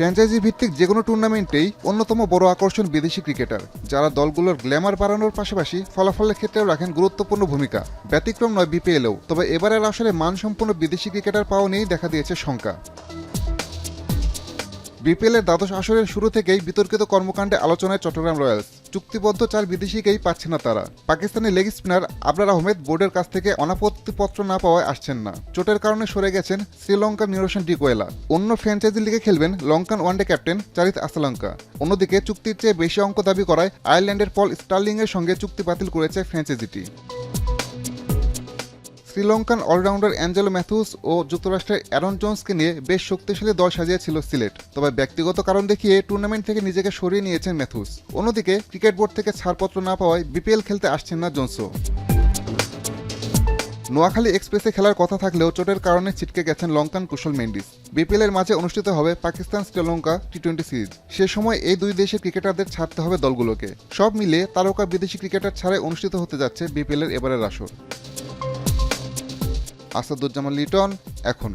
Franchise ভিত্তিক যে কোনো টুর্নামেন্টেই অন্যতম বড় আকর্ষণ বিদেশি ক্রিকেটার, যারা দলগুলোর গ্ল্যামার বাড়ানোর পাশাপাশি ফলাফলের ক্ষেত্রেও রাখেন গুরুত্বপূর্ণ ভূমিকা। ব্যতিক্রম নয় বিপিএলেও, তবে এবারের আসরে মানসম্পন্ন বিদেশি ক্রিকেটার পাওয়া নিয়েই দেখা দিয়েছে শঙ্কা। বিপিএলের দ্বাদশ আসরের শুরু থেকেই বিতর্কিত কর্মকাণ্ডে আলোচনায় চট্টগ্রাম রয়্যালস। চুক্তিবদ্ধ 4 বিদেশিকেই পাচ্ছে না তারা। পাকিস্তানি লেগ স্পিনার আবরার আহমেদ বোর্ডের কাছ থেকে অনাপত্তিপত্র না পাওয়ায় আসছেন না। চোটের কারণে সরে গেছেন শ্রীলঙ্কার নিরোশন ডিকোয়েলা। অন্য ফ্র্যাঞ্চাইজি লিগে খেলবেন লঙ্কান ওয়ানডে ক্যাপ্টেন চারিত আসালঙ্কা। অন্যদিকে চুক্তির চেয়ে বেশি অঙ্ক দাবি করায় আয়ারল্যান্ডের পল স্টার্লিংয়ের সঙ্গে চুক্তি বাতিল করেছে ফ্র্যাঞ্চাইজিটি। শ্রীলঙ্কান অলরাউন্ডার অ্যাঞ্জেলো ম্যাথুস ও যুক্তরাষ্ট্রের অ্যারন জোন্সকে নিয়ে বেশ শক্তিশালী দল সাজিয়েছিল সিলেট, তবে ব্যক্তিগত কারণ দেখিয়ে টুর্নামেন্ট থেকে নিজেকে সরিয়ে নিয়েছেন ম্যাথুস। অন্যদিকে ক্রিকেট বোর্ড থেকে ছাড়পত্র না পাওয়ায় বিপিএল খেলতে আসছেন না জোন্সও। নোয়াখালী এক্সপ্রেসে খেলার কথা থাকলেও চোটের কারণে ছিটকে গেছেন লঙ্কান কুশল মেন্ডিস। বিপিএলের মাঝে অনুষ্ঠিত হবে পাকিস্তান শ্রীলঙ্কা টি-20 সিরিজ। সে সময় এই দুই দেশের ক্রিকেটারদের ছাড়তে হবে দলগুলোকে। সব মিলিয়ে তারকা বিদেশি ক্রিকেটার ছাড়াই অনুষ্ঠিত হতে যাচ্ছে বিপিএলের এবারের আসর। আসাদুজ্জামান লিটন, এখন।